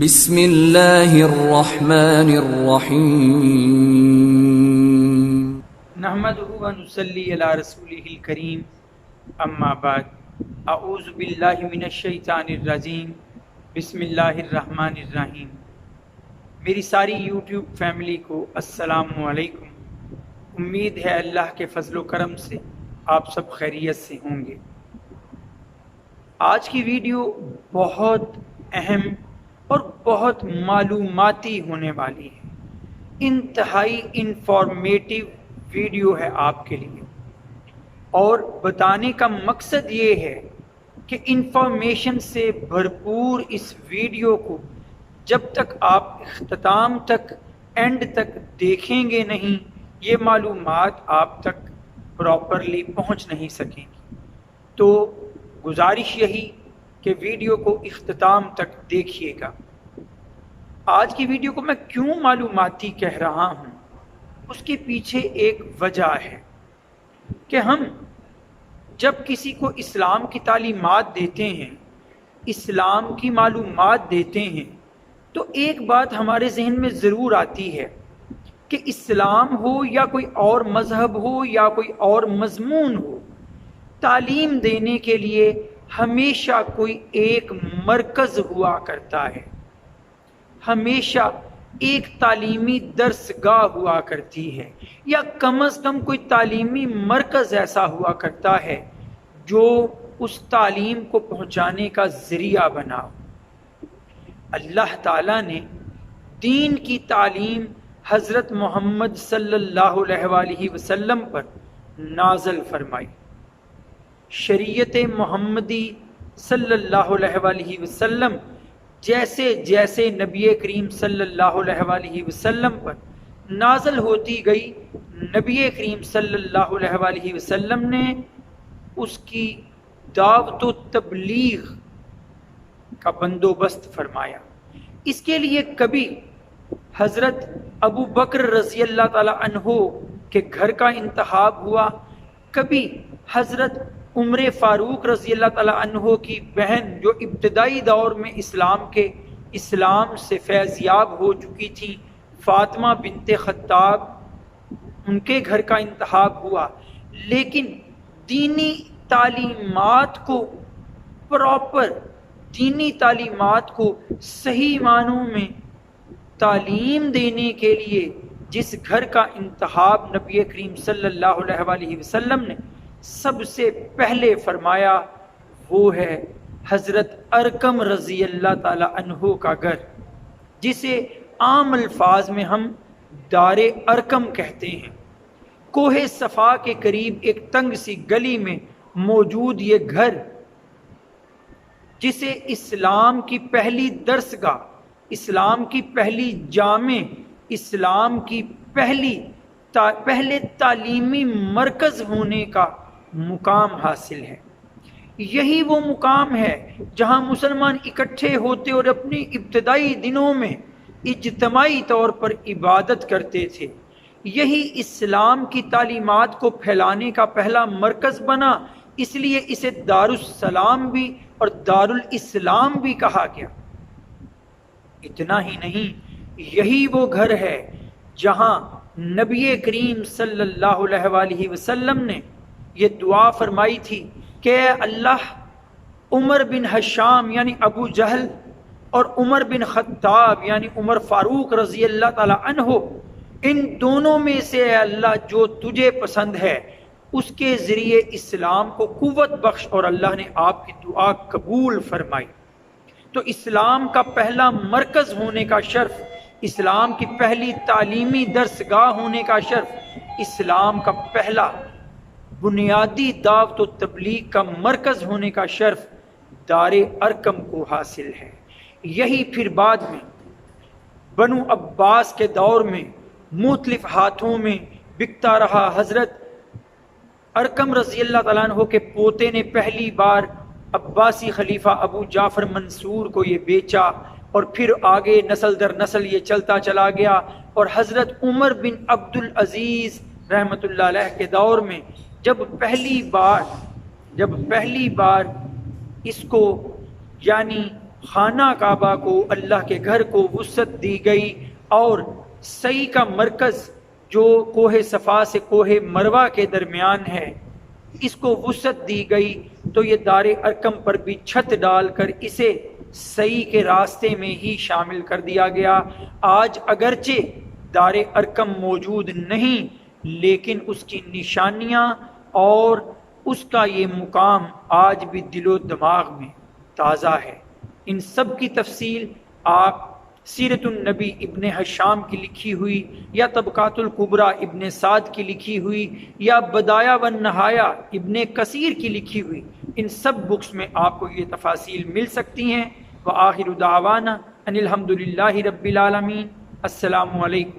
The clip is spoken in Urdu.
بسم اللہ الرحمن الرحیم نحمده ونصلی علی رسوله الکریم اما بعد اعوذ باللہ من الشیطان الرجیم بسم اللہ الرحمن الرحیم۔ میری ساری یوٹیوب فیملی کو السلام علیکم۔ امید ہے اللہ کے فضل و کرم سے آپ سب خیریت سے ہوں گے۔ آج کی ویڈیو بہت اہم اور بہت معلوماتی ہونے والی ہے، انتہائی انفارمیٹیو ویڈیو ہے آپ کے لیے، اور بتانے کا مقصد یہ ہے کہ انفارمیشن سے بھرپور اس ویڈیو کو جب تک آپ اختتام تک اینڈ تک دیکھیں گے نہیں، یہ معلومات آپ تک پراپرلی پہنچ نہیں سکیں گی۔ تو گزارش یہی کہ ویڈیو کو اختتام تک دیکھیے گا۔ آج کی ویڈیو کو میں کیوں معلوماتی کہہ رہا ہوں، اس کے پیچھے ایک وجہ ہے کہ ہم جب کسی کو اسلام کی تعلیمات دیتے ہیں، اسلام کی معلومات دیتے ہیں، تو ایک بات ہمارے ذہن میں ضرور آتی ہے کہ اسلام ہو یا کوئی اور مذہب ہو یا کوئی اور مضمون ہو، تعلیم دینے کے لیے ہمیشہ کوئی ایک مرکز ہوا کرتا ہے، ہمیشہ ایک تعلیمی درسگاہ ہوا کرتی ہے، یا کم از کم کوئی تعلیمی مرکز ایسا ہوا کرتا ہے جو اس تعلیم کو پہنچانے کا ذریعہ بنا۔ اللہ تعالیٰ نے دین کی تعلیم حضرت محمد صلی اللہ علیہ وآلہ وسلم پر نازل فرمائی۔ شریعت محمدی صلی اللہ علیہ وآلہ وسلم جیسے جیسے نبی کریم صلی اللہ علیہ وآلہ وسلم پر نازل ہوتی گئی، نبی کریم صلی اللہ علیہ وآلہ وسلم نے اس کی دعوت و تبلیغ کا بندوبست فرمایا۔ اس کے لیے کبھی حضرت ابو بکر رضی اللہ تعالی عنہ کے گھر کا انتخاب ہوا، کبھی حضرت عمر فاروق رضی اللہ تعالی عنہ کی بہن جو ابتدائی دور میں اسلام سے فیضیاب ہو چکی تھی، فاطمہ بنت خطاب، ان کے گھر کا انتخاب ہوا۔ لیکن دینی تعلیمات کو پراپر، دینی تعلیمات کو صحیح معنوں میں تعلیم دینے کے لیے جس گھر کا انتخاب نبی کریم صلی اللہ علیہ وآلہ وسلم نے سب سے پہلے فرمایا، وہ ہے حضرت ارقم رضی اللہ تعالی عنہ کا گھر، جسے عام الفاظ میں ہم دار ارقم کہتے ہیں۔ کوہ صفا کے قریب ایک تنگ سی گلی میں موجود یہ گھر، جسے اسلام کی پہلی درسگاہ، اسلام کی پہلی جامع، اسلام کی پہلے تعلیمی مرکز ہونے کا مقام حاصل ہے۔ یہی وہ مقام ہے جہاں مسلمان اکٹھے ہوتے اور اپنی ابتدائی دنوں میں اجتماعی طور پر عبادت کرتے تھے۔ یہی اسلام کی تعلیمات کو پھیلانے کا پہلا مرکز بنا، اس لیے اسے دار السلام بھی اور دار الاسلام بھی کہا گیا۔ اتنا ہی نہیں، یہی وہ گھر ہے جہاں نبی کریم صلی اللہ علیہ وآلہ وسلم نے یہ دعا فرمائی تھی کہ اے اللہ، عمر بن حشام یعنی ابو جہل اور عمر بن خطاب یعنی عمر فاروق رضی اللہ تعالی عنہ، ان دونوں میں سے اے اللہ جو تجھے پسند ہے اس کے ذریعے اسلام کو قوت بخش، اور اللہ نے آپ کی دعا قبول فرمائی۔ تو اسلام کا پہلا مرکز ہونے کا شرف، اسلام کی پہلی تعلیمی درسگاہ ہونے کا شرف، اسلام کا پہلا بنیادی دعوت و تبلیغ کا مرکز ہونے کا شرف دار ارقم کو حاصل ہے۔ یہی پھر بعد میں بنو عباس کے دور میں مختلف ہاتھوں میں بکتا رہا۔ حضرت ارقم رضی اللہ تعالیٰ عنہ کے پوتے نے پہلی بار عباسی خلیفہ ابو جعفر منصور کو یہ بیچا، اور پھر آگے نسل در نسل یہ چلتا چلا گیا، اور حضرت عمر بن عبد العزیز رحمۃ اللہ علیہ کے دور میں جب پہلی بار اس کو یعنی خانہ کعبہ کو، اللہ کے گھر کو وسعت دی گئی، اور سعی کا مرکز جو کوہ صفا سے کوہ مروہ کے درمیان ہے اس کو وسعت دی گئی، تو یہ دار ارقم پر بھی چھت ڈال کر اسے سعی کے راستے میں ہی شامل کر دیا گیا۔ آج اگرچہ دار ارقم موجود نہیں، لیکن اس کی نشانیاں اور اس کا یہ مقام آج بھی دل و دماغ میں تازہ ہے۔ ان سب کی تفصیل آپ سیرت النبی ابن حشام کی لکھی ہوئی، یا طبقات الکبریٰ ابن سعد کی لکھی ہوئی، یا بدایہ والنہایہ ابن کثیر کی لکھی ہوئی، ان سب بکس میں آپ کو یہ تفاصیل مل سکتی ہیں۔ وآخر دعوانا ان الحمد للہ رب العالمین۔ السلام علیکم۔